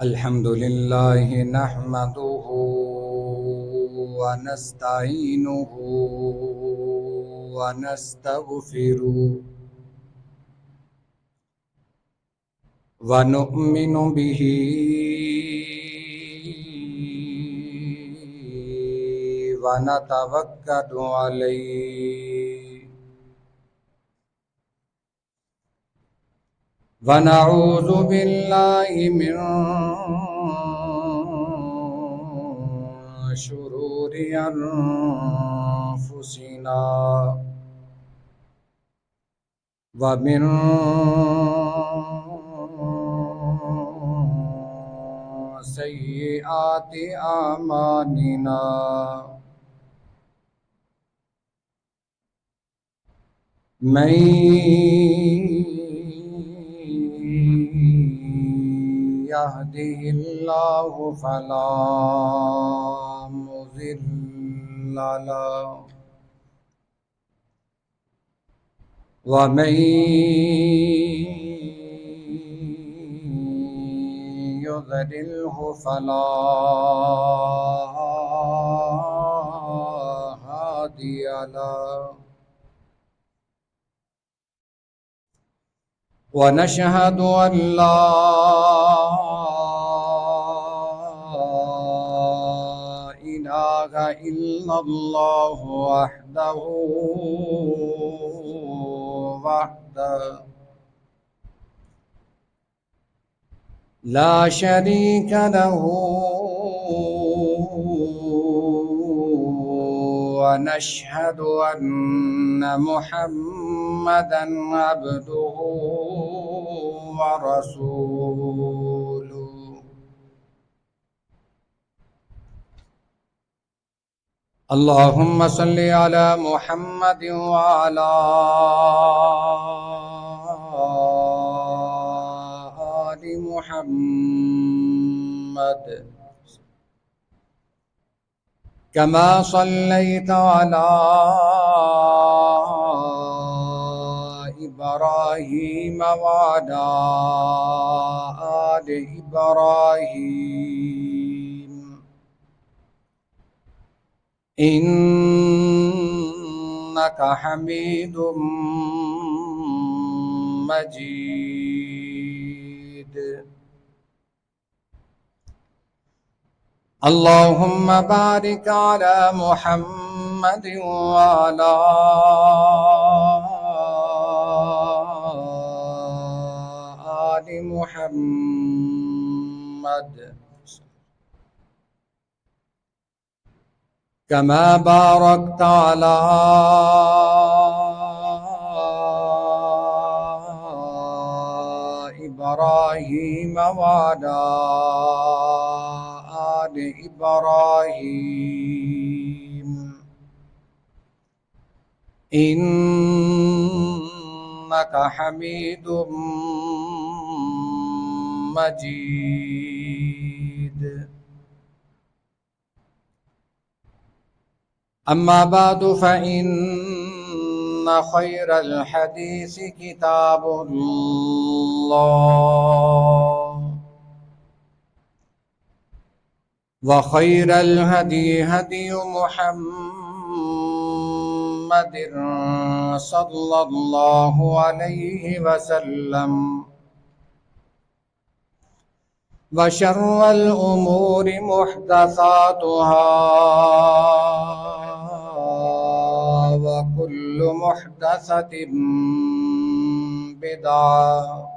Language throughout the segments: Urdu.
الحمد لله نحمده ونستعينه ونستغفره ونؤمن به ونتوكل عليه ونعوذ بالله من شرور أنفسنا ومن سيئات أعمالنا من يهده الله فلا مضل له ومن يضلله فلا هادي له ونشهد أن لا إله إلا الله وحده لا شريك له ونشهد أن محمدا عبده ورسوله اللهم صل على محمد وعلى آل محمد كما صليت على إبراهيم وعلى آل إبراهيم إنك حميد مجيد اللهم بارك على محمد وعلى آل محمد كما باركت على إبراهيم وعلى آل إبراهيم إنك حميد مجيد أما بعد فإن خير الحديث كتاب الله وخير الهدي هدي محمد صلى الله عليه وسلم وشر الأمور محدثاتها وكل محدثة بدعة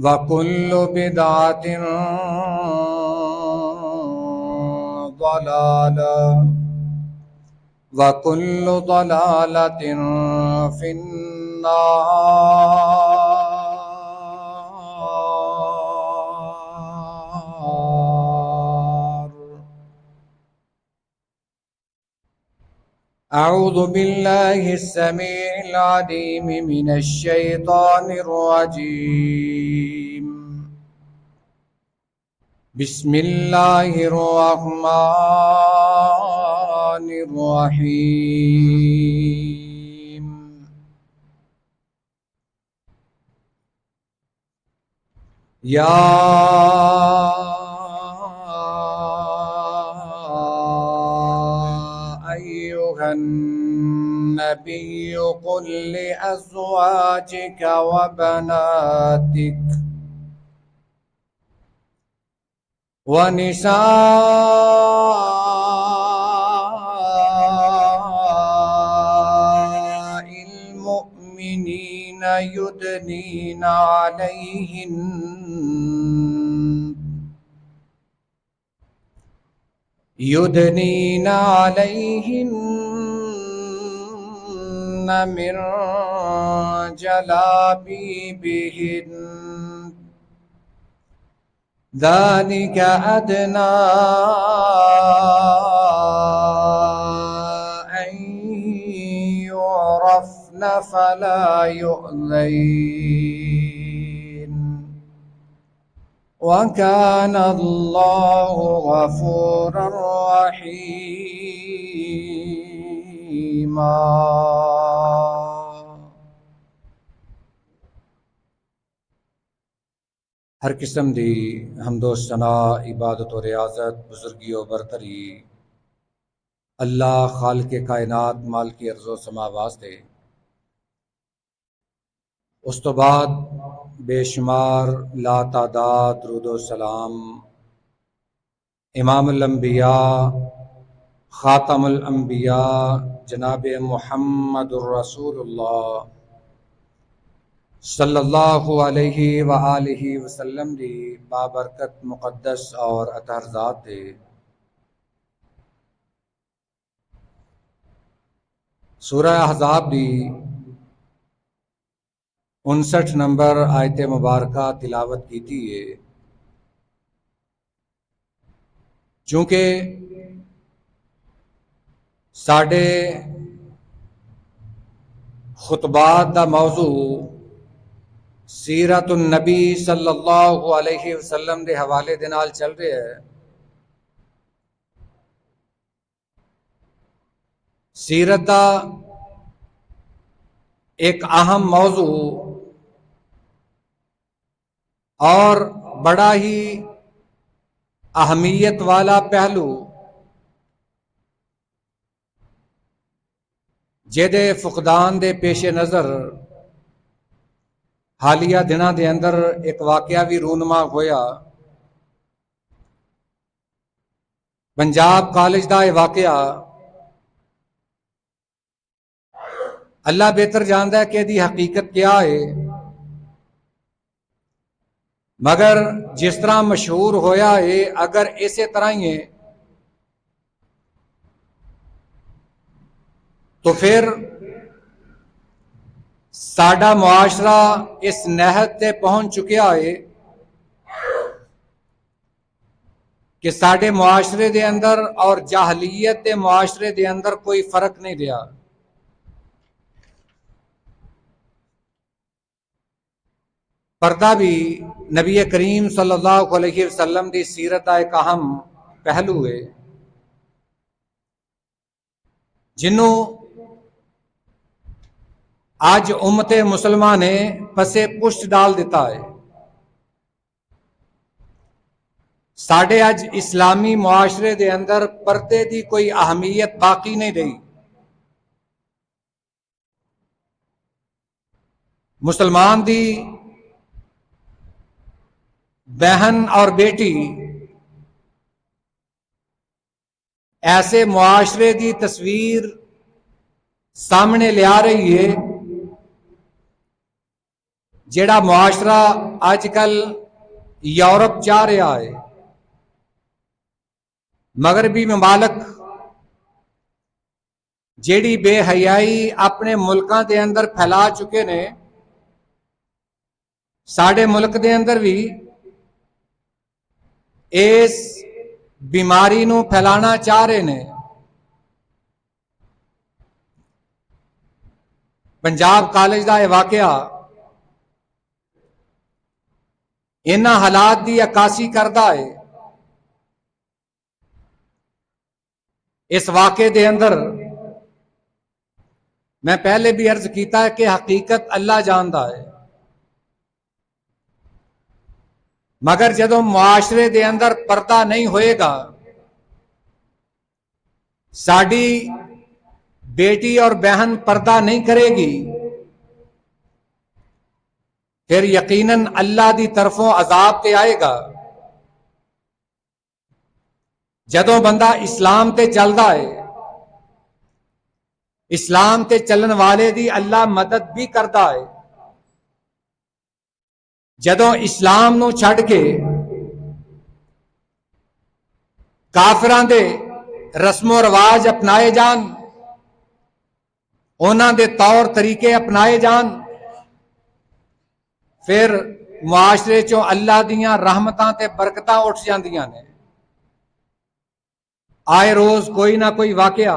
وكل بدعة ضلالة وكل ضلالة في النار. أعوذ بالله السميع العليم من الشيطان الرجيم بسم الله الرحمن الرحيم يا أيها النبي قل لأزواجك وبناتك ونساء المؤمنين يدنين عليهن من جلابيبهن ذلك أدنى أن يعرفن فلا يؤذين وكان الله غفورا رحيما۔ ہر قسم دی حمد و ثنا، عبادت و ریاضت، بزرگی و برتری اللہ خالق کائنات مالک ارض و سما واسطے۔ اس تو بعد بے شمار لا تعداد درود و سلام امام الانبیاء خاتم الانبیاء جناب محمد الرسول اللہ صلی اللہ علیہ وآلہ وسلم دی بابرکت مقدس اور اطہر ذات دے۔ سورہ احزاب دی 59 نمبر آیت مبارکہ تلاوت کیتی ہے۔ چونکہ ساڈے خطبات دا موضوع سیرت النبی صلی اللہ علیہ وسلم دے حوالے دے نال چل رہا ہے۔ سیرت دا ایک اہم موضوع اور بڑا ہی اہمیت والا پہلو جہدے فقدان دے پیش نظر حالیہ دنوں دے اندر ایک واقعہ بھی رونما ہویا۔ پنجاب کالج دا یہ واقعہ اللہ بہتر جاندا ہے کہ دی حقیقت کیا ہے، مگر جس طرح مشہور ہویا ہے اگر اسی طرح ہی ہے تو پھر ساڈا معاشرہ اس نہج تے پہنچ چکیا ہے کہ ساڈے معاشرے دے اندر اور جاہلیت دے معاشرے دے اندر کوئی فرق نہیں رہا۔ پردہ بھی نبی کریم صلی اللہ علیہ وسلم دی سیرت کا ایک اہم پہلو ہے جنوں آج امت مسلمہ نے پسے پشت ڈال دیتا ہے۔ ساڈے اج اسلامی معاشرے دے اندر پردے دی کوئی اہمیت باقی نہیں رہی۔ مسلمان دی بہن اور بیٹی ایسے معاشرے دی تصویر سامنے لیا رہی ہے جیڑا معاشرہ آج کل یورپ چاہ رہا ہے۔ مغربی ممالک جیڑی بے حیائی اپنے ملکاں دے اندر پھیلا چکے نے، ساڈے ملک دے اندر بھی اس بیماری نو پھیلانا چاہ رہے نے۔ پنجاب کالج دا یہ واقعہ انہاں حالات دی عکاسی کردا ہے۔ اس واقعے دے اندر میں پہلے بھی عرض کیتا ہے کہ حقیقت اللہ جاندا ہے۔ مگر جدوں معاشرے دے اندر پردہ نہیں ہوئے گا، ساڈی بیٹی اور بہن پردہ نہیں کرے گی، پھر یقیناً اللہ دی طرفوں عذاب تے آئے گا۔ جدوں بندہ اسلام تے چلدا ہے، اسلام تے چلن والے دی اللہ مدد بھی کرتا ہے۔ جدوں اسلام نو چھڈ کے کافراں دے رسم و رواج اپنائے جان، انہاں دے طور طریقے اپنائے جان، پھر معاشرے چوں اللہ دیاں رحمتاں تے برکتاں اٹھ جاندیاں نے۔ آئے روز کوئی نہ کوئی واقعہ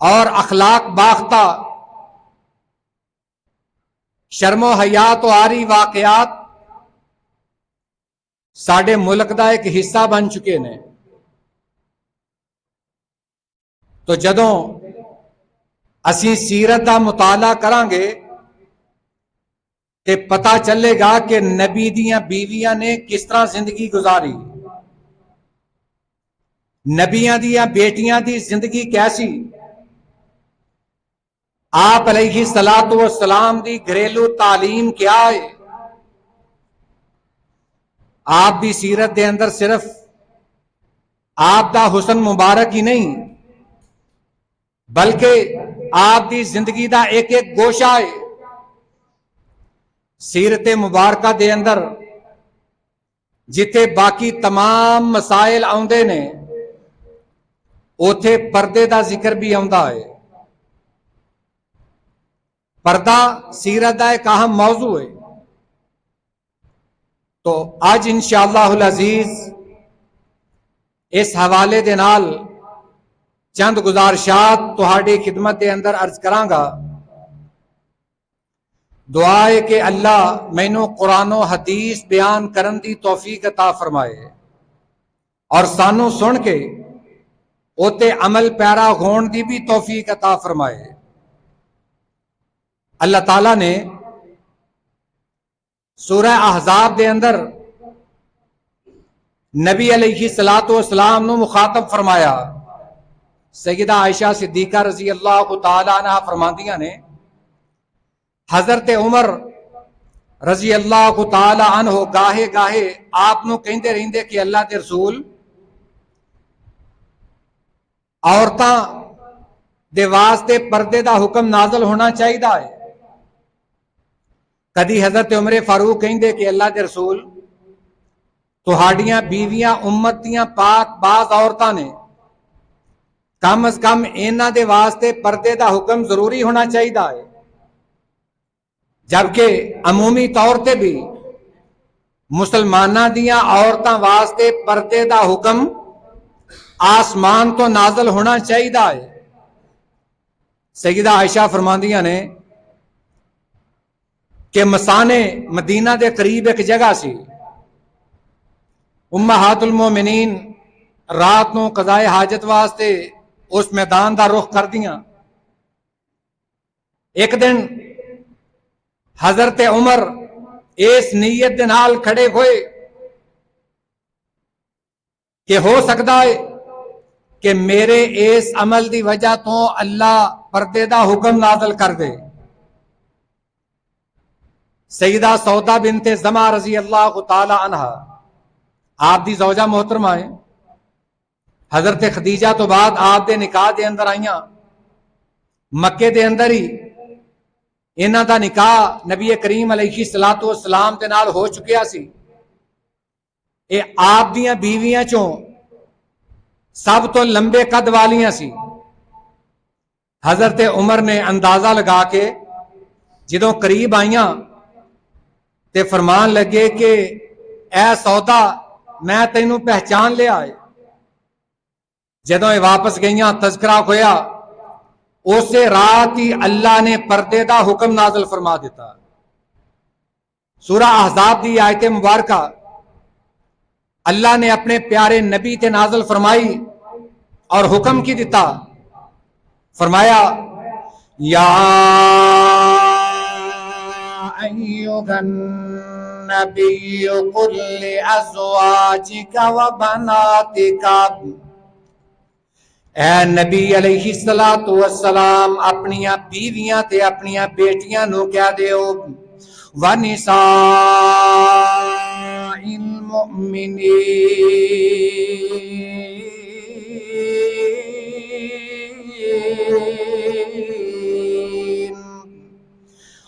اور اخلاق باختہ، شرم و حیا تو آری واقعات ساڈے ملک دا ایک حصہ بن چکے نے۔ تو جدوں اسی سیرت دا مطالعہ کران گے تے پتہ چلے گا کہ نبی دیاں بیویاں نے کس طرح زندگی گزاری، نبیاں دیاں بیٹیاں دی زندگی کیسی، آپ علیہ الصلوۃ والسلام دی گھریلو تعلیم کیا ہے۔ آپ دی سیرت دے اندر صرف آپ دا حسن مبارک ہی نہیں، بلکہ آپ دی زندگی دا ایک ایک گوشہ ہے۔ سیرت مبارکہ دے اندر جتھے باقی تمام مسائل آندے نے، اوتھے پردے دا ذکر بھی آندا ہے۔ پردہ سیرت دا ایک اہم موضوع ہے۔ تو آج انشاءاللہ العزیز اس حوالے دے نال چند گزارشات تہاڈی خدمت دے اندر عرض کراں گا۔ دعا ہے کہ اللہ مینوں قرآن و حدیث بیان کرن دی توفیق عطا فرمائے اور سانوں سن کے اوتے عمل پیرا ہون دی بھی توفیق عطا فرمائے۔ اللہ تعالیٰ نے سورہ احزاب دے اندر نبی علیہ الصلوۃ والسلام نو مخاطب فرمایا۔ سیدہ عائشہ صدیقہ رضی اللہ تعالی عنہ فرماندیاں نے، حضرت عمر رضی اللہ تعالی عنہ گاہے گاہے آپ نو کہندے رہندے کہ اللہ دے رسول، عورتاں دے واسطے پردے دا حکم نازل ہونا چاہیدا ہے۔ کدی حضرت عمر فاروق کہندے کہ اللہ دے رسول، تہاڈیاں بیویاں امت دیاں پاک باز عورتاں نے، کم از کم انہاں دے واسطے پردے دا حکم ضروری ہونا چاہیدا ہے، جبکہ عمومی طور تے بھی مسلماناں دیاں عورتاں واسطے پردے دا حکم آسمان تو نازل ہونا چاہیدا ہے۔ سیدہ عائشہ فرماندیاں نے کہ مسانے مدینہ دے قریب ایک جگہ سی، امہات المومنین رات نو قضائے حاجت واسطے اس میدان دا رخ کر دیاں۔ ایک دن حضرت عمر اس نیت دے نال کھڑے ہوئے کہ ہو سکتا ہے کہ میرے اس عمل دی وجہ تو اللہ پردے دا حکم نازل کر دے۔ سیدہ سودا بنت زمع رضی اللہ تعالی عنہ آپ دی زوجہ محترمہ ہے، حضرت خدیجہ تو بعد آپ دے نکاح دے اندر آئیاں، مکے دے اندر ہی انہاں دا نکاح نبی کریم علیہ الصلوۃ والسلام دے نال ہو چکیا سی۔ اے آپ دیاں بیویاں چوں سب تو لمبے قد والیاں سی۔ حضرت عمر نے اندازہ لگا کے جدوں قریب آئیاں تے فرمان لگے کہ اے سودا، میں تینوں پہچان لیا ہے۔ جدوں یہ واپس گئیاں تذکرہ ہویا، اسے رات ہی اللہ نے پردے دا حکم نازل فرما دیتا۔ سورہ احزاب دی آیت مبارکہ اللہ نے اپنے پیارے نبی تے نازل فرمائی اور حکم کی دیتا، فرمایا یا أيها النبي قل لأزواجك وبناتك اے نبی علیہ الصلوۃ والسلام اپنیاں بیویاں تے اپنیاں بیٹیاں نو کہہ دیو وَنِسَاءِ الْمُؤْمِنِينَ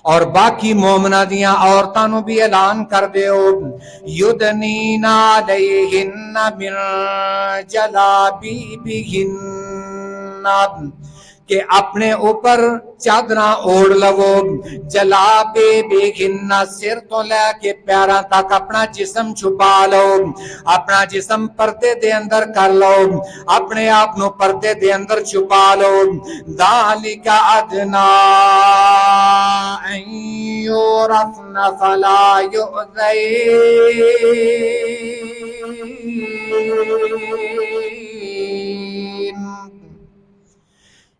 اور باقی مومنہ دیاں عورتاں نو بھی اعلان کر دیو یدنین علیہن من جلابیبہن کہ اپنے اوپر چادراں اوڑھ لو جلابے بہن سر تو لے کے پیراں تک اپنا جسم چھپا لو اپنا جسم پردے دے اندر کر لو اپنے آپ نو پردے دے اندر چھپا لو ذالک ادنا ان یعرفن فلا یؤذین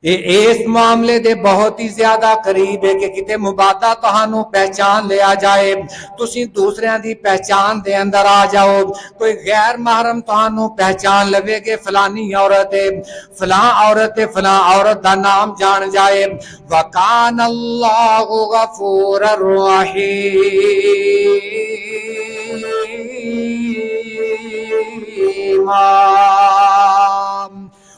اس معاملے دے بہت ہی زیادہ قریب ہے کہ کتے مبادہ تہانوں پہچان لیا جائے تسی دوسریاں دی پہچان دے اندر آ جاؤ کوئی غیر محرم تہانوں پہچان لوے کہ فلانی عورت ہے فلاں عورت ہے فلاں عورت دا نام جان جائے وَقَانَ اللَّهُ غَفُورًا رَحِيمًا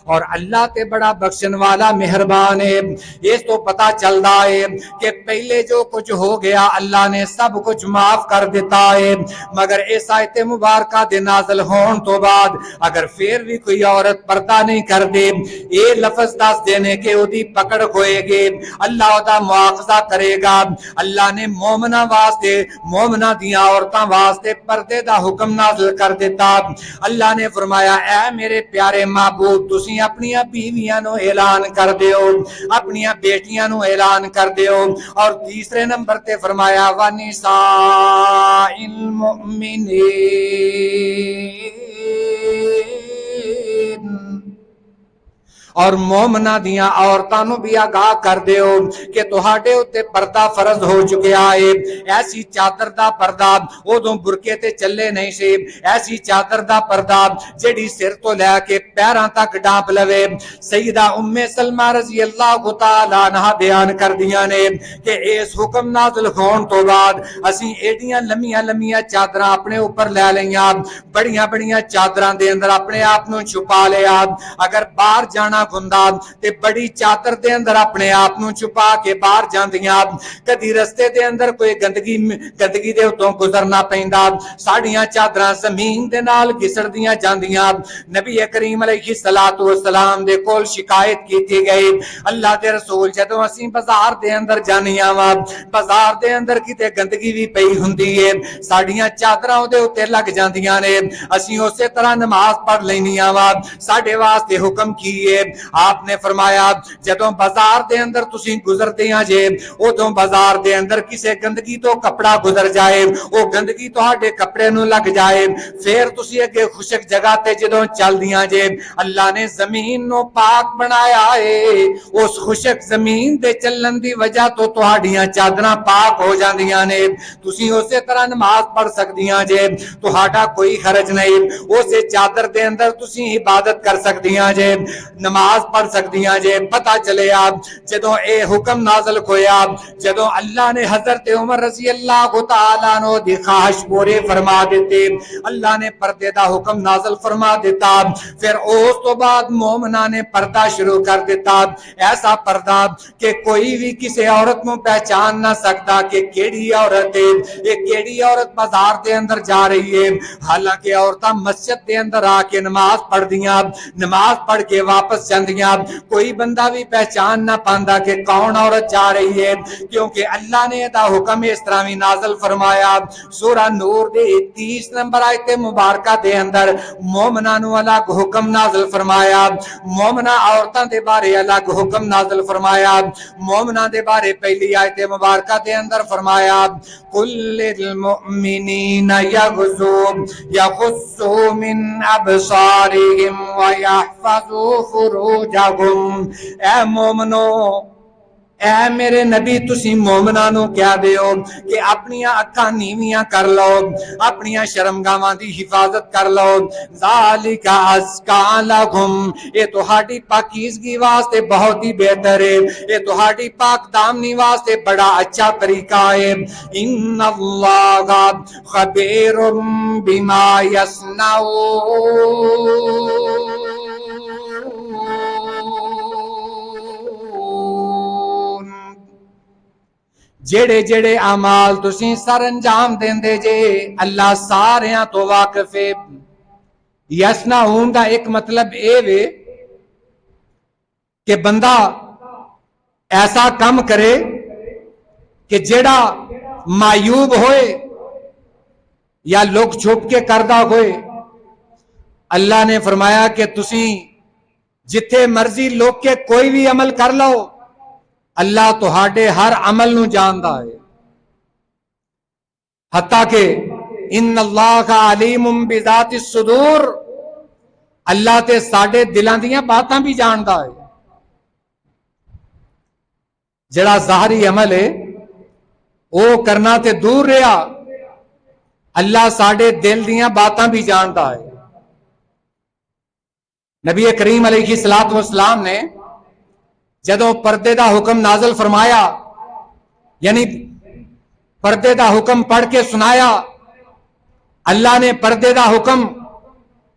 اور اللہ تے بڑا بخشن والا مہربان ہے اس تو پتہ چلتا ہے کہ پہلے جو کچھ ہو گیا اللہ نے سب کچھ معاف کر دیتا ہے مگر اس آیت مبارکہ دے نازل ہون تو بعد اگر پھر بھی کوئی عورت پردہ نہیں کر دے یہ لفظ دس دینے کہ وہ دی پکڑ ہوئے گے اللہ دا مواخذہ کرے گا اللہ نے مومنہ واسطے مومنہ دیاں عورتاں واسطے پردے دا حکم نازل کر دیتا اللہ نے فرمایا اے میرے پیارے معبود تسی اپنیاں بیویاں نو اعلان کر دیو اپنیاں بیٹیاں نو اعلان کر دیو اور تیسرے نمبر تے فرمایا وَنِسَاءِ الْمُؤْمِنِينَ اور مومنہ دیاں عورتاں نو بھی آگاہ کر دیو کہ تہاڈے اوتے پردہ فرض ہو چکیا ہے ایسی چادر دا پردہ اودوں برقے تے چلے نہیں سی ایسی چادر دا پردہ جڑی سر تو لے کے پیراں تک ڈانپ لوے سیدہ ام سلمہ رضی اللہ تعالی عنہا بیان کر دیاں نے کہ اس حکم نازل ہون تو بعد اسی ایڈیاں لمیاں لمیاں چادراں اپنے اوپر لے لیاں بڑیاں بڑیاں چادراں دے اندر اپنے آپ نو چھپا لیا اگر باہر جانا گندا تے بڑی چادر دے اندر اپنے آپ نو چھپا کے باہر جاندیاں کدی رستے دے اندر کوئی گندگی دے اتوں گزرنا پیندا ساڑیاں چادراں زمین دے نال گھسڑدیاں جاندیاں نبی کریم علیہ الصلوۃ والسلام دے کول شکایت کیتی گئی اللہ دے رسول جدوں اسی بازار دے اندر جانیاں وا بازار دے اندر کتے گندگی بھی پئی ہوندی ہے ساڑیاں چادراں دے اوتے لگ جاندیاں نے اسی اسی طرح نماز پڑھ لینیاں وا ساڈے واسطے حکم کیے آپ نے فرمایا جدوں بازار دے اندر تسی گزردیاں جے ادوں بازار دے اندر کسے گندگی تو کپڑا گزر جائے او گندگی تہاڈے کپڑے نو لگ جائے پھر تسی اگے خشک جگہ تے جدوں چل دیاں جے اللہ نے زمین نو پاک بنایا ہے اس خشک زمین دے چلن دی وجہ تو تہاڈیاں چادراں پاک ہو جاندیاں نے تسی اسی طرح نماز پڑھ سکدیاں جے تہاڈا کوئی حرج نہیں اسے چادر دے اندر تسی عبادت کر سکدیاں جے نماز پڑھ سکدیاں جے پتہ چلے آپ جدوں اے حکم نازل ہویا جدوں اللہ نے حضرت عمر رضی اللہ تعالی عنہ دی خواہش پوری فرما دیتے اللہ نے پردے دا حکم نازل فرما دیتا پھر اس تو بعد مومنہ نے پردہ شروع کر دیتا ایسا پردہ کہ کوئی بھی کسی عورت کو پہچان نہ سکتا کہ کیڑی عورت ہے یہ کیڑی عورت بازار دے اندر جا رہی ہے حالانکہ عورتاں مسجد دے اندر آ کے نماز پڑھ دیاں نماز پڑھ کے واپس جاندیاں کوئی بندہ بھی پہچان نہ پاندا کہ کون عورت جا رہی ہے کیونکہ اللہ نے دا حکم اس طرح بھی نازل فرمایا سورہ نور دے 30 نمبر آیت مبارکہ دے اندر مومنہ نو الگ حکم نازل فرمایا مومنہ عورتاں دے بارے الگ حکم نازل فرمایا مومنہ دے بارے پہلی آیت مبارکہ دے اندر فرمایا قل للمؤمنین یغضوا من ابصارهم ویحفظوا فروجهم اے مومنو اے میرے نبی تسی مومناں نو کہہ دیو کہ اپنی اکھاں نیویاں کر لو، اپنی شرمگاواں دی حفاظت کر لو، ذالک ازکا لکم، یہ تہاڈی پاکیزگی واسطے بہت ہی بہتر ہے، یہ تہاڈی پاک دامنی واسطے بڑا اچھا طریقہ ہے۔ ان اللہ خبیر بما یصنعون، جڑے جڑے اعمال تسی سر انجام دیندے جے اللہ ساریاں تو واقف ہے۔ یصنعون دا ایک مطلب اے وے کہ بندہ ایسا کام کرے کہ جڑا معیوب ہوئے یا لوگ چھپ کے کردہ ہوئے، اللہ نے فرمایا کہ تسی جتھے مرضی لوگ کے کوئی بھی عمل کر لو، اللہ تہاڈے ہر عمل نو جاندا ہے، حتیٰ کہ ان اللہ کا علیم بذات الصدور، اللہ تے ساڈے دلاں دیاں باتاں بھی جاندا ہے۔ جڑا ظاہری عمل ہے وہ کرنا تے دور رہا، اللہ ساڈے دل دیاں باتاں بھی جاندا ہے۔ نبی کریم علیہ الصلوۃ والسلام نے جدوں پردے دا حکم نازل فرمایا، یعنی پردے دا حکم پڑھ کے سنایا، اللہ نے پردے دا حکم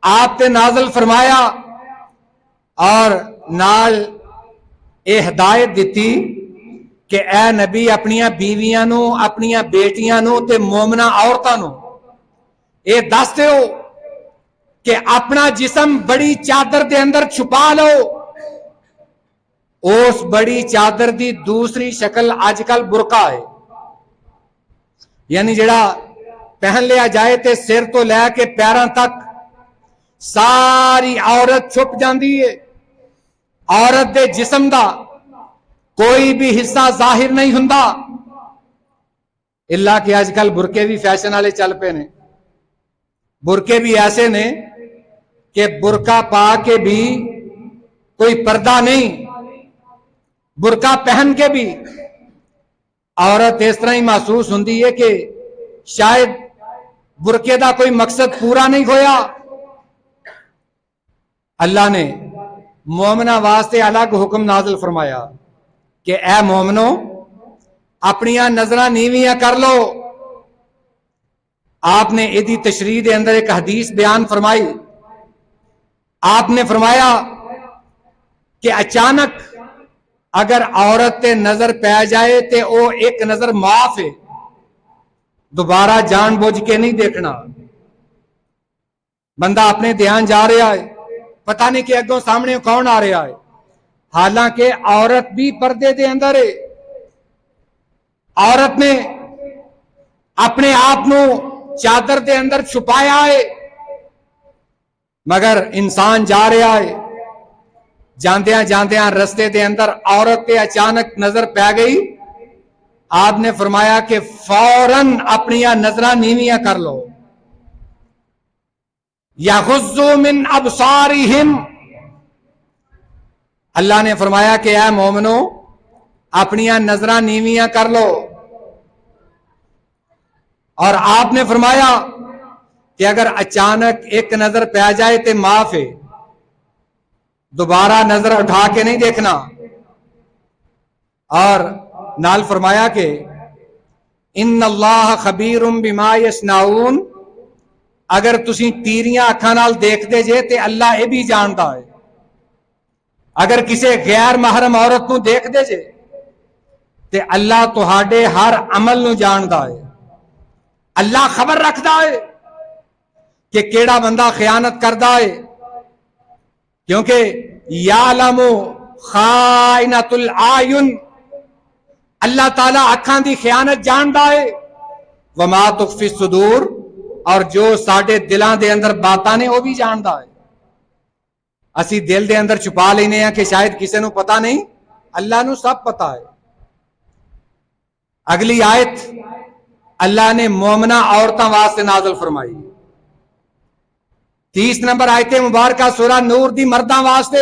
آپ تے نازل فرمایا اور نال اے ہدایت دیتی کہ اے نبی اپنیاں بیویاں نو، اپنیاں بیٹیاں نو تے مومنہ عورتاں نو اے دس دیو کہ اپنا جسم بڑی چادر دے اندر چھپا لو۔ اس بڑی چادر دی دوسری شکل آج کل برقع ہے، یعنی جڑا پہن لیا جائے تے سر تو لے کے پیراں تک ساری عورت چھپ جاندی ہے، عورت دے جسم دا کوئی بھی حصہ ظاہر نہیں ہوندا، اللہ کہ آج کل برقے بھی فیشن والے چل پے نے، برقے بھی ایسے نے کہ برقع پا کے بھی کوئی پردہ نہیں، برقع پہن کے بھی عورت اس طرح ہی محسوس ہوندی ہے کہ شاید برقے دا کوئی مقصد پورا نہیں ہویا۔ اللہ نے مومنہ واسطے الگ حکم نازل فرمایا کہ اے مومنو اپنیاں نظراں نیویاں کر لو۔ آپ نے ایدی تشریح دے اندر ایک حدیث بیان فرمائی، آپ نے فرمایا کہ اچانک اگر عورت تے نظر پہ جائے تے او ایک نظر معاف ہے، دوبارہ جان بوجھ کے نہیں دیکھنا۔ بندہ اپنے دھیان جا رہا ہے، پتہ نہیں کہ اگوں سامنے کون آ رہا ہے، حالانکہ عورت بھی پردے دے اندر ہے، عورت نے اپنے آپ نو چادر دے اندر چھپایا ہے، مگر انسان جا رہا ہے، جاندیاں جاندیاں رستے دے اندر عورت تے اچانک نظر پہ گئی، آپ نے فرمایا کہ فوراً اپنیاں نظراں نیویاں کر لو۔ یغضوا من ابصارہم، اللہ نے فرمایا کہ اے مومنو اپنیاں نظراں نیویاں کر لو، اور آپ نے فرمایا کہ اگر اچانک ایک نظر پہ جائے تو معاف ہے، دوبارہ نظر اٹھا کے نہیں دیکھنا۔ اور نال فرمایا کہ ان اللہ خبیر بما یصنعون، اگر تسی تیریاں اکھاں نال دیکھ دے جے تے اللہ یہ بھی جانتا ہے، اگر کسی غیر محرم عورت کو دیکھ دے جے تے اللہ تہاڈے ہر عمل نو جانتا ہے، اللہ خبر رکھدا ہے کہ کیڑا بندہ خیانت کردا ہے، کیونکہ یعلم خائنۃ الاعین، اللہ تعالیٰ اکھاں دی خیانت جاندا ہے، وما تخفی الصدور، اور جو ساڈے دلاں دے اندر باتاں نے وہ بھی جاندا ہے۔ اسی دل دے اندر چھپا لینے ہیں کہ شاید کسی نو پتہ نہیں، اللہ نو سب پتہ ہے۔ اگلی آیت اللہ نے مومنہ عورتاں واسطے نازل فرمائی، 30 نمبر آیت مبارکہ سورہ نور دی مرداں واسطے،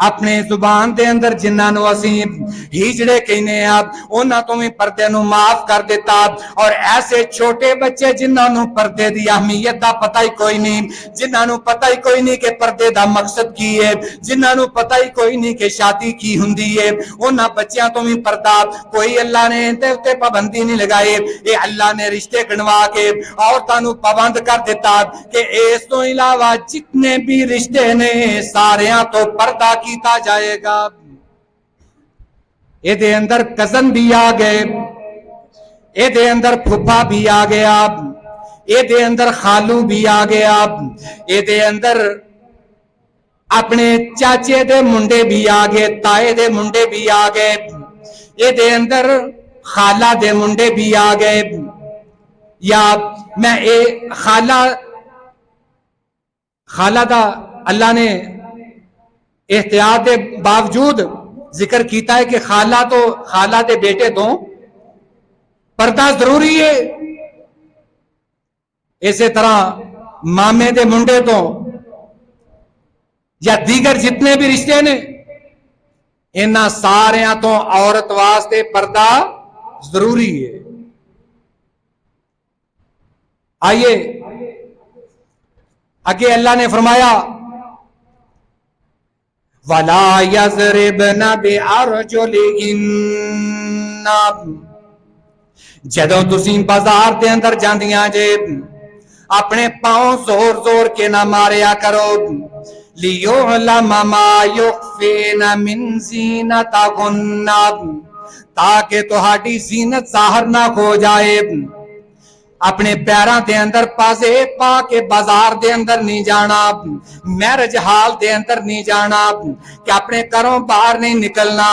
اپنے زبان دے اندر جنہاں نو اسی ہیجڑے کہنے آپ انہاں تو بھی پردے نو معاف کر دیتا اور ایسے چھوٹے بچے جنہاں نو پردے دی اہمیت دا پتہ ہی کوئی نہیں جنہاں نو پتہ ہی کوئی نہیں کہ پردے دا مقصد کی ہے جنہاں نو پتہ ہی کوئی نہیں کہ شادی کی ہوندی ہے انہاں بچیاں تو بھی پردہ کوئی اللہ نے تے پابندی نہیں لگائی اے اللہ نے رشتے گنوا کے عورتاں نو پابند کر دیتا کہ اس تو علاوہ جتنے بھی رشتے نے ساریاں تو پردہ کیتا جائے گا اے دے اندر کزن بھی آ گئے اے دے اندر پھپھا بھی آ گیا اے دے اندر خالو بھی آ گیا اے دے اندر اپنے چاچے دے منڈے بھی آ گئے تائے دے منڈے بھی آ گئے اے دے اندر خالہ دے منڈے بھی آ گئے یا میں اے خالہ دا اللہ نے احتیاط دے باوجود ذکر کیتا ہے کہ خالہ دے بیٹے تو پردہ ضروری ہے اسی طرح مامے دے منڈے تو یا دیگر جتنے بھی رشتے نے انہاں ساریاں تو عورت واسطے پردہ ضروری ہے آئیے اگے اللہ نے فرمایا وَلَا يَضْرِبْنَ بِأَرْجُلِهِنَّ جدوں تسی بازار دے اندر جاندیاں جے اپنے پاؤں زور زور کے نہ ماریا کرو لِيُعْلَمَ مَا يُخْفِينَ مِنْ زِينَتِهُنَّ تاکہ تہاڈی زینت ظاہر نہ ہو جائے اپنے پیراں دے اندر پاسے پا کے بازار دے اندر نہیں جانا میرج ہال دے اندر نہیں جانا کہ اپنے گھروں باہر نہیں نکلنا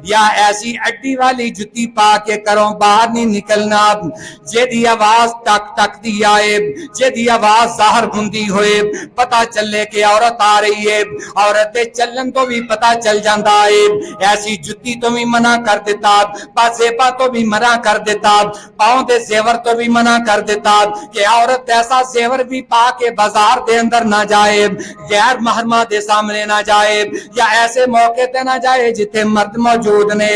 یا ایسی اڈی والی جتی پا کے گھروں باہر نہیں نکلنا جیدی آواز ٹک ٹک دی آئے جیدی آواز ظاہر ہوندی ہوئے پتہ چلے کہ عورت آ رہی ہے عورت چلن تو بھی پتہ چل جاندا ہے ایسی جتی تو بھی منع کر دیتا پاسیبا تو بھی منع کر دیتا پاؤں دے زیور تو بھی منع کر دیتا کہ عورت ایسا زیور بھی پا کے بازار دے اندر نہ جائے غیر محرمہ دے سامنے نہ جائے یا ایسے موقع تے نہ جائے جتھے مرد موجود نے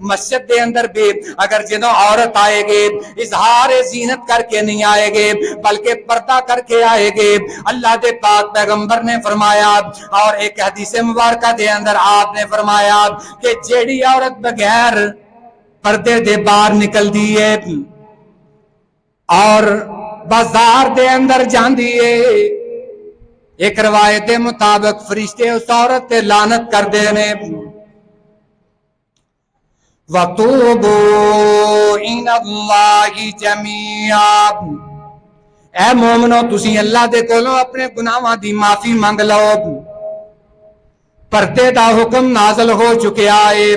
مسجد دے اندر بھی اگر جنوں عورت آئے گے اظہار زینت کر کے نہیں آئے گے بلکہ پردہ کر کے آئے گے اللہ دے پاک پیغمبر نے فرمایا اور ایک حدیث مبارکہ دے اندر آپ نے فرمایا کہ جیڑی عورت بغیر پردے دے باہر نکل دی ہے اور بازار دے اندر جاندی ہے ایک روایت مطابق فرشتے اس عورت تے لعنت کر دے نے وَتُوبُوا إِلَى اللَّهِ جَمِيعًا اے مومنو تسی اللہ دے کولوں اپنے گناہاں دی معافی مانگ لو پردے دا حکم نازل ہو چکیا ہے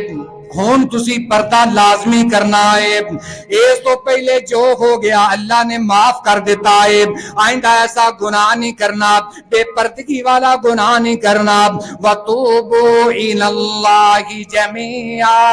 ہون تسی پردہ لازمی کرنا ہے اس تو پہلے جو ہو گیا اللہ نے معاف کر دیتا ہے آئندہ ایسا گناہ نہیں کرنا بے پردگی والا گناہ نہیں کرنا وَتُوبُوا إِلَى اللَّهِ جَمِيعًا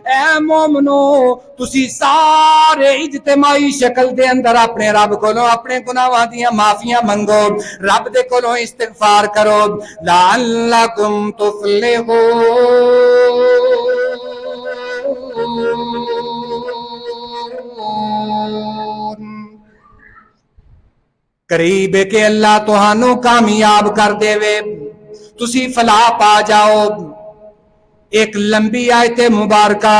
اے مومنو تسی سارے اجتماعی شکل دے اندر اپنے رب کولوں اپنے گناہاں دیاں معافیاں منگو رب دے کولوں استغفار کرو لعلکم تفلحون قریب کہ اللہ تہانوں کامیاب کر دے وے تسی فلاح پا جاؤ ایک لمبی آیت مبارکہ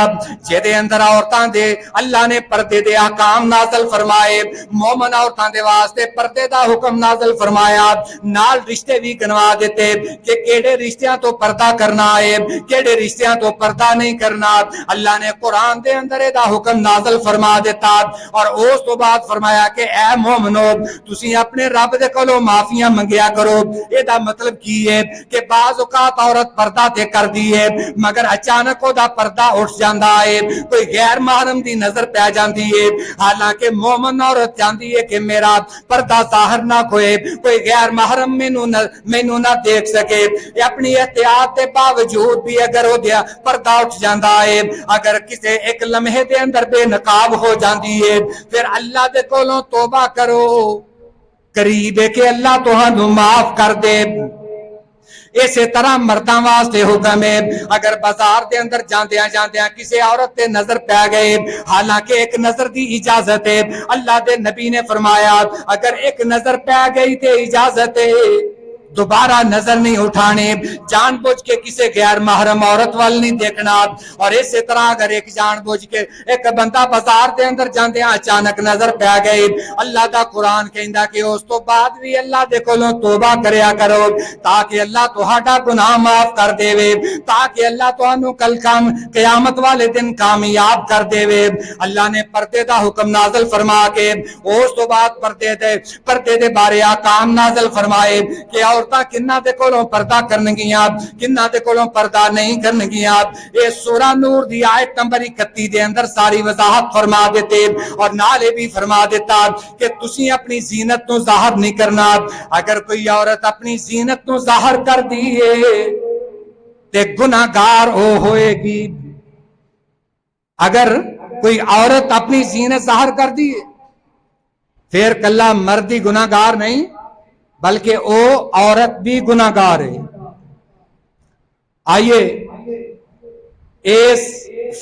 جہدے اندر عورتاں دے اللہ نے پردے دے احکام نازل فرمائے مومن عورتاں دے واسطے پردے دا حکم نازل فرمایا نال رشتے بھی گنوا دیتے کہ کیڑے رشتیاں تو پردہ کرنا ہے کیڑے رشتیاں تو پردہ نہیں کرنا اللہ نے قرآن دے اندر دا حکم نازل فرما دیتا اور اس تو بعد فرمایا کہ اے مومنو تسی اپنے رب دے کولوں معافیاں منگیا کرو اے دا مطلب کی ہے کہ بعض اوقات عورت پردہ تے کر دی ہے مگر اچانک او دا پردہ اٹھ جاندا ہے کوئی غیر محرم دی نظر پہ جاندی ہے حالانکہ مومن عورت چاہتی ہے کہ میرا پردہ ظاہر نہ ہوئے کوئی غیر محرم مینوں نہ دیکھ سکے اپنی احتیاط کے باوجود بھی اگر ہو گیا پردہ اٹھ جاندا ہے اگر کسی ایک لمحے دے اندر بے نقاب ہو جاندی ہے پھر اللہ دے کولوں توبہ کرو قریب ہے کہ اللہ تہانوں معاف کر دے۔ اسی طرح مرداں واسطے حکم ہے، اگر بازار دے اندر جاندیاں جاندیاں کسی عورت تے نظر پہ گئے، حالانکہ ایک نظر دی اجازت ہے، اللہ دے نبی نے فرمایا اگر ایک نظر پہ گئی تے اجازت ہے دوبارہ نظر نہیں اٹھانے، جان بوجھ کے کسی غیر محرم عورت وال نہیں دیکھنا۔ اور اسی طرح اگر ایک جان بوجھ کے ایک بندہ بازار دے اندر جاندے اچانک نظر پہ گئی، اللہ دا قرآن کہندا کہ اس تو بعد بھی اللہ دے کولوں توبہ کریا کرو تاکہ اللہ تہاڈا گناہ معاف کر دے، تاکہ اللہ تہانوں کل قیامت والے دن کامیاب کر دے۔ اللہ نے پردے دا حکم نازل فرما کے اس تو بعد پردے دے بارے احکام نازل فرمائے کہ عورتاں کنہ دے کولوں پردہ کرنگیاں، کنہ دے کولوں پردہ نہیں کرنگیاں۔ یہ سورہ نور دی آیت نمبر 31 دے اندر ساری وضاحت فرما دیتے، اور نالے بھی فرما دیتا کہ تسی اپنی زینت نو ظاہر نہیں کرنا۔ اگر کوئی عورت اپنی زینت نو ظاہر کر دیئے تے گناہگار ہوئے گی۔ اگر کوئی عورت اپنی زینت ظاہر کر دیئے پھر کلا مرد ہی گناہگار نہیں بلکہ او عورت بھی گناہگار ہے۔ آئیے اس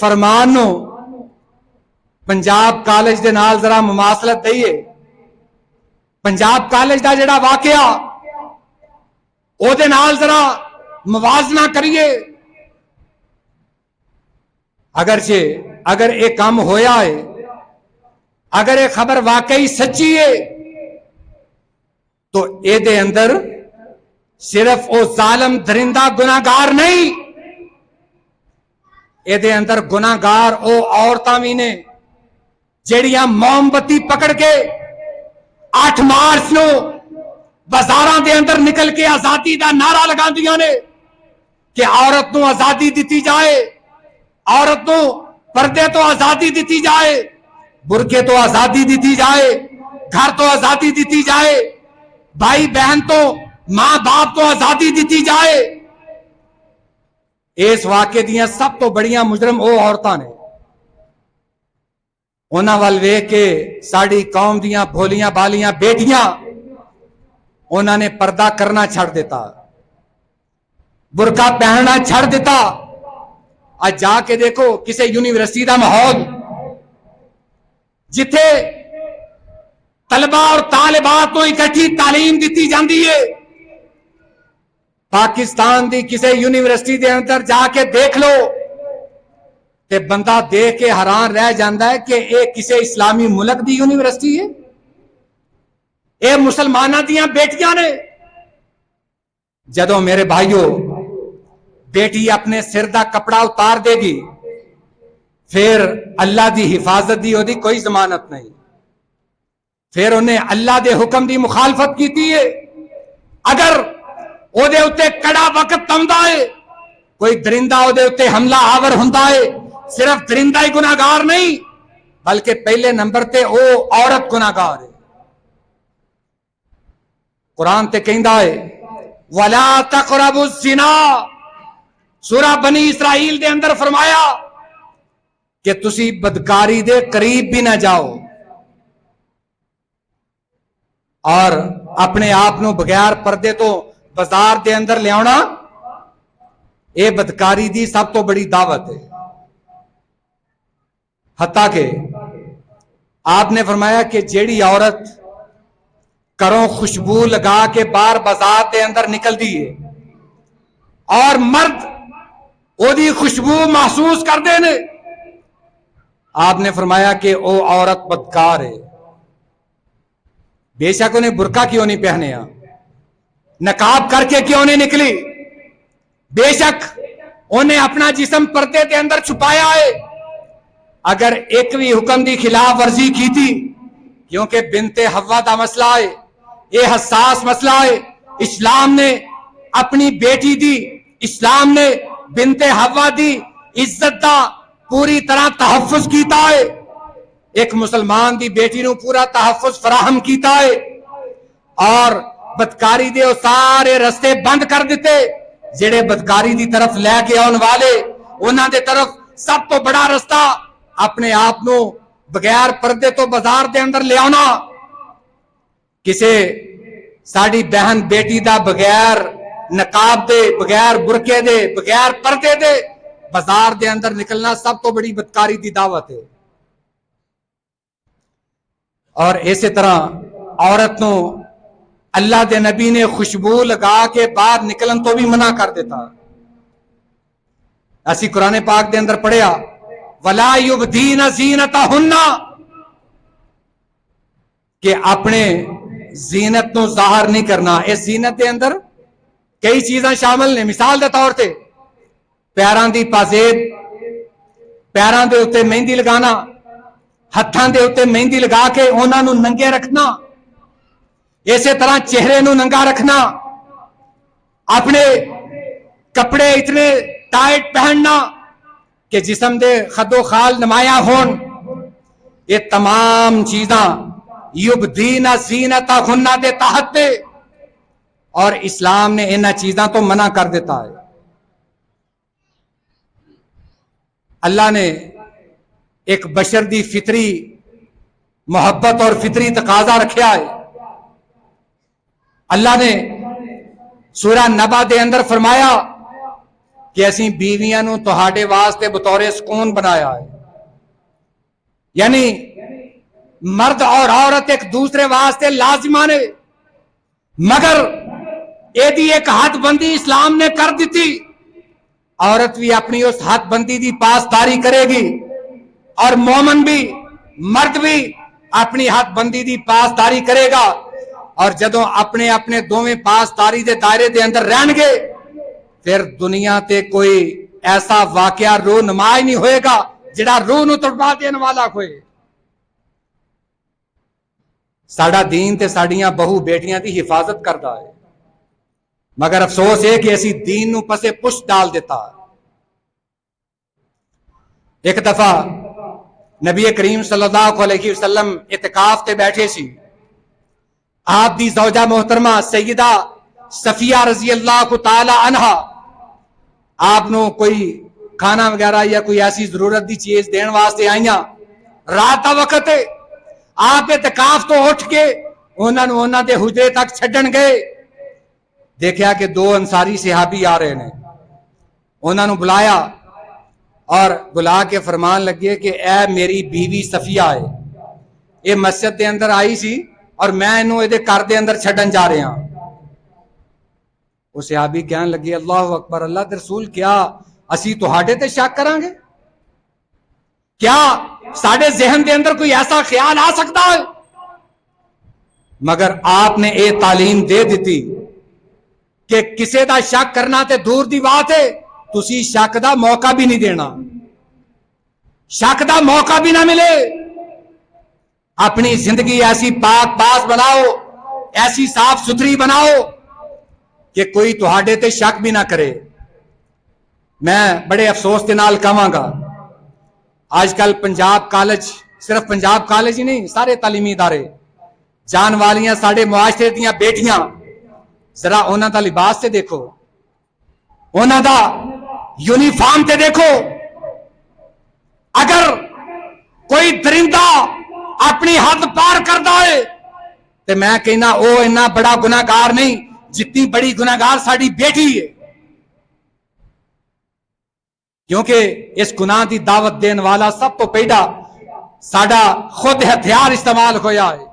فرمانوں پنجاب کالج دے نال ذرا مماثلت دئیے۔ پنجاب کالج دا جڑا واقعہ او دے نال ذرا موازنہ کریے۔ اگر ایک کام ہویا ہے، اگر ایک خبر واقعی سچی ہے تو اے دے اندر صرف او ظالم درندہ گناہگار نہیں، اے دے اندر گناہگار او عورتاں بھی نے جڑیاں موم بتی پکڑ کے 8 مارچ نو بازاراں دے اندر نکل کے آزادی دا نعرہ لگا دیاں نے کہ عورت نو آزادی دیتی جائے، عورت نو پردے تو آزادی دیتی جائے، برقعے تو آزادی دیتی جائے، گھر تو آزادی دیتی جائے، بھائی بہن تو ماں باپ تو آزادی دیتی جائے۔ اس واقعے دیاں سب تو بڑیاں مجرم او عورتاں نے، انہاں وال ویکھ کے ساڑی قوم دیاں بھولیاں بالیاں بیٹیاں انہاں نے پردہ کرنا چھڑ دیتا، برقع پہننا چھڑ دیتا۔ آج جا کے دیکھو کسی یونیورسٹی دا ماحول جتھے طلبہ اور طالبات کو اکٹھی تعلیم دیتی جاندی ہے، پاکستان دی کسی یونیورسٹی دے اندر جا کے دیکھ لو تے بندہ دیکھ کے حیران رہ جاندا ہے کہ اے کسی اسلامی ملک دی یونیورسٹی ہے، اے مسلمانہ دیاں بیٹیاں نے۔ جدوں میرے بھائیوں بیٹی اپنے سر دا کپڑا اتار دے گی پھر اللہ دی حفاظت دی ہو دی کوئی ضمانت نہیں، پھر انہیں اللہ دے حکم دی مخالفت کیتی ہے۔ اگر او دے اتے کڑا وقت تمدا ہے، کوئی درندہ او دے اتے حملہ آور ہوندا ہے، صرف درندہ ہی گناہگار نہیں بلکہ پہلے نمبر تے او عورت گناہگار ہے۔ قرآن تے کہندا ہے وَلَا تَقْرَبُوا الزِّنَا، سورہ بنی اسرائیل دے اندر فرمایا کہ تسی بدکاری دے قریب بھی نہ جاؤ، اور اپنے آپ نو بغیر پردے تو بازار دے اندر لے آنا اے بدکاری دی سب تو بڑی دعوت ہے۔ حتیٰ کہ آپ نے فرمایا کہ جیڑی عورت کروں خوشبو لگا کے باہر بازار دے اندر نکل دی ہے اور مرد او دی خوشبو محسوس کر دے نے، آپ نے فرمایا کہ او عورت بدکار ہے۔ بے شک انہیں برقع کیوں نہیں پہنے، نقاب کر کے کیوں نہیں نکلی، بے شک انہیں اپنا جسم پردے کے اندر چھپایا ہے، اگر ایک بھی حکم دی خلاف ورزی کی تھی، کیونکہ بنت حوا دا مسئلہ ہے، یہ حساس مسئلہ ہے، اسلام نے اپنی بیٹی دی، اسلام نے بنت حوا دی عزت دا پوری طرح تحفظ کیتا ہے، ایک مسلمان دی بیٹی نو پورا تحفظ فراہم کیتا ہے، اور بدکاری دے سارے رستے بند کر دیتے جڑے بدکاری دی طرف لے کے آن والے، انہاں دے طرف سب تو بڑا رستہ اپنے آپ نو بغیر پردے تو بازار دے اندر لے آنا۔ ਕਿਸੇ ਸਾਡੀ ਬਹਿਨ ਬੇਟੀ ਦਾ ਬਗੈਰ ਨਕਾਬ ਦੇ, ਬਗੈਰ ਬੁਰਕੇ ਦੇ, ਬਗੈਰ ਪਰਦੇ ਦੇ ਬਾਜ਼ਾਰ ਦੇ ਅੰਦਰ ਨਿਕਲਣਾ ਸਭ ਤੋਂ ਬੜੀ ਬਦਕਾਰੀ ਦੀ ਦਾਵਤ ਹੈ। اور اسی طرح عورت نو اللہ دے نبی نے خوشبو لگا کے باہر نکلن تو بھی منع کر دیتا. اسی قرآن پاک دے اندر پڑھیا وَلَا يُبْدِينَ زِينَتَهُنَّ کہ اپنے زینت نو ظاہر نہیں کرنا. اس زینت دے اندر کئی چیزاں شامل نے. مثال دے طور تے پیران دی پازیب، پیران دے اتے مہندی لگانا، ہتھاں دے اتے مہندی لگا کے انہاں نو ننگے رکھنا، اسی طرح چہرے نو ننگا رکھنا، اپنے کپڑے اتنے ٹائٹ پہننا کہ جسم دے خد و خال نمایاں ہون. یہ تمام چیزاں یبدین زینتہن دے تحت دے، اور اسلام نے انہاں چیزاں تو منع کر دیتا ہے. اللہ نے ایک بشر دی فطری محبت اور فطری تقاضا رکھیا ہے. اللہ نے سورہ نبا دے اندر فرمایا کہ اسی بیویاں نو تہاڈے واسطے بطور سکون بنایا ہے. یعنی مرد اور عورت ایک دوسرے واسطے لازمانے، مگر ایدی ایک حد بندی اسلام نے کر دیتی. عورت بھی اپنی اس حد بندی دی پاسداری کرے گی، اور مومن بھی، مرد بھی اپنی حد بندی دی پاسداری کرے گا. اور جدوں اپنے اپنے دوویں پاسداری دے دائرے دے اندر رہن گے، پھر دنیا تے کوئی ایسا واقعہ روح نما نہیں ہوئے گا جڑا روح نو تڑپا دین والا ہوئے. ساڈا دین تے ساڈیاں بہو بیٹیاں دی حفاظت کردا ہے، مگر افسوس ہے کہ اسی دین نو پسے پش ڈال دیتا. ایک دفعہ نبی کریم صلی اللہ علیہ وسلم اعتکاف تے بیٹھے سی. آپ دی زوجہ محترمہ سیدہ صفیہ رضی اللہ تعالی عنہ آپ نو کوئی کھانا وغیرہ یا کوئی ایسی ضرورت دی چیز دین واسطے آئیاں. رات دا وقت ہے، آپ اعتکاف تو اٹھ کے انہاں دے حجرے تک چھڈن گئے. دیکھیا کہ دو انصاری صحابی آ رہے نے. انہاں نو بلایا اور بلا کے فرمان لگے کہ اے میری بیوی صفیہ ہے، یہ مسجد دے اندر آئی سی اور میں انہوں یہ گھر دے اندر چھڈن جا رہے ہاں. وہ صحابی کہنے لگے اللہ اکبر، اللہ دے رسول کیا اسی تہاڈے تے شک کران گے؟ کیا ساڈے ذہن دے اندر کوئی ایسا خیال آ سکتا ہے؟ مگر آپ نے یہ تعلیم دے دیتی کہ کسے دا شک کرنا تے دور دی بات ہے، تسی شک دا موقع بھی نہیں دینا. شک دا موقع بھی نہ ملے. اپنی زندگی ایسی پاک باز بناؤ، ایسی صاف ستھری بناؤ کہ کوئی تہاڈے تے شک بھی نہ کرے. میں بڑے افسوس کے نال کہاں گا، آج کل پنجاب کالج، صرف پنجاب کالج ہی نہیں، سارے تعلیمی ادارے جان والیاں ساڑے معاشرے دیاں بیٹیاں، ذرا انہاں دا لباس تے دیکھو، انہاں دا یونیفارم تے دیکھو. اگر کوئی درندہ اپنی حد پار کردا ہے تو میں کہنا او اتنا بڑا گناہگار نہیں جتنی بڑی گناہگار ساڑی بیٹی ہے. کیونکہ اس گناہ دی دعوت دین والا سب تو پہلا ساڑا خود ہتھیار استعمال ہویا ہے.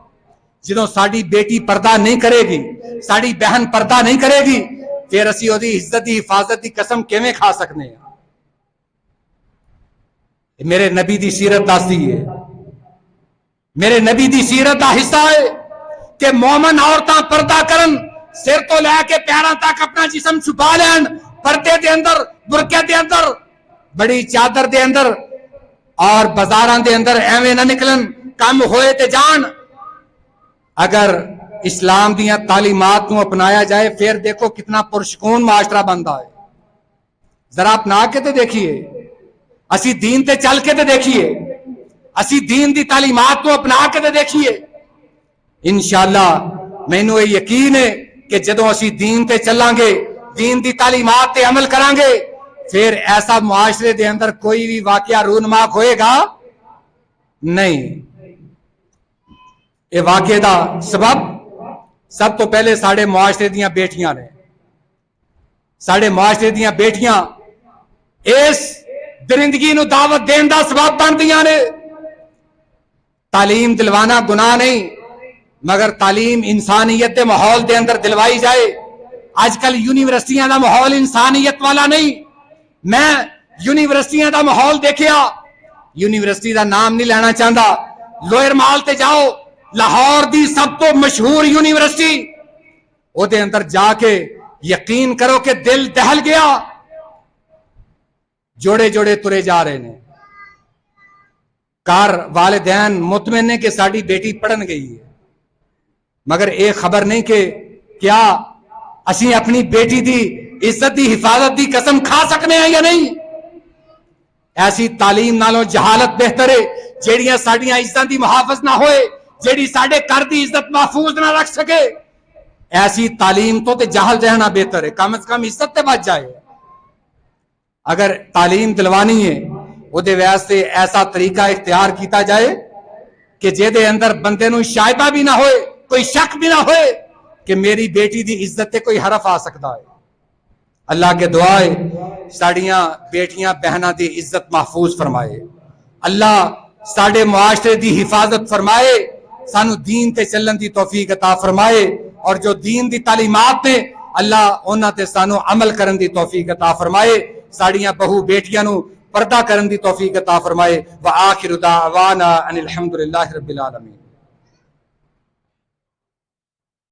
جدوں ساڑی بیٹی پردہ نہیں کرے گی، ساڑی بہن پردہ نہیں کرے گی، پھر اسی دی عزت دی حفاظت دی قسم کیویں کھا سکنے ہیں؟ میرے نبی دی سیرت دسدی ہے، میرے نبی دی سیرت دا حصہ ہے کہ مومن عورتاں پردہ کرن، سر تو لے کے پیراں تک اپنا جسم چھپا لین، پردے دے اندر، برقعے دے اندر، بڑی چادر دے اندر، اور بازاراں دے اندر ایویں نہ نکلن، کم ہوئے تے جان. اگر اسلام دیاں تعلیمات کو اپنایا جائے پھر دیکھو کتنا پرسکون معاشرہ بنتا ہے. ذرا اپنا کے تے دیکھیے، اسی دین تے چل کے تے دیکھیے، اسی دین دی تعلیمات کو اپنا کے تے دیکھیے. انشاءاللہ مینوں یہ یقین ہے کہ جدوں اسی دین تے چلیں گے، دین دی تعلیمات تے عمل کریں گے، پھر ایسا معاشرے دے اندر کوئی بھی واقعہ رونما ہوئے گا نہیں. یہ واقعے دا سبب سب تو پہلے ساڑے معاشرے دیاں بیٹیاں نے، ساڑے معاشرے دیاں بیٹیاں اس درندگی نو دعوت دین دا سبب بندیاں نے۔ تعلیم دلوانا گناہ نہیں، مگر تعلیم انسانیت دے ماحول دے اندر دلوائی جائے۔ آج کل یونیورسٹیاں دا ماحول انسانیت والا نہیں۔ میں یونیورسٹیاں دا ماحول دیکھیا، یونیورسٹی دا نام نہیں لینا چاہتا، لوئر مال تے جاؤ، لاہور دی سب تو مشہور یونیورسٹی، او دے اندر جا کے یقین کرو کہ دل دہل گیا۔ جوڑے جوڑے ترے جا رہے ہیں، کار والدین مطمئن نے کہ ساڑی بیٹی پڑھن گئی ہے، مگر ایک خبر نہیں کہ کیا اسی اپنی بیٹی دی عزت دی حفاظت دی قسم کھا سکنے ہیں یا نہیں۔ ایسی تعلیم نالوں جہالت بہتر ہے جیڑیاں ساڑیاں عزت دی محافظ نہ ہوئے، جیڑی ساڑے کر دی عزت محفوظ نہ رکھ سکے۔ ایسی تعلیم تو تے جہل رہنا بہتر ہے، کم از کم عزت تے بچ جائے۔ اگر تعلیم دلوانی ہے وہ دے واسطے ایسا طریقہ اختیار کیتا جائے کہ جے دے اندر بندے نو شائبہ بھی نہ ہوئے، کوئی شک بھی نہ ہوئے کہ میری بیٹی دی عزت تے کوئی حرف آ سکتا ہے۔ اللہ کے دعائے ساڑیاں بیٹیاں بہناں دی عزت محفوظ فرمائے، اللہ ساڑے معاشرے دی حفاظت فرمائے، سانو دین تے چلن دی توفیق عطا فرمائے، اور جو دین دی تعلیمات نے اللہ انہاں تے سانو عمل کرن دی توفیق عطا فرمائے، ساڑیاں بہو بیٹیاں نو پردہ کرن دی توفیق عطا فرمائے۔ وآخر دعوانا ان الحمدللہ رب العالمین۔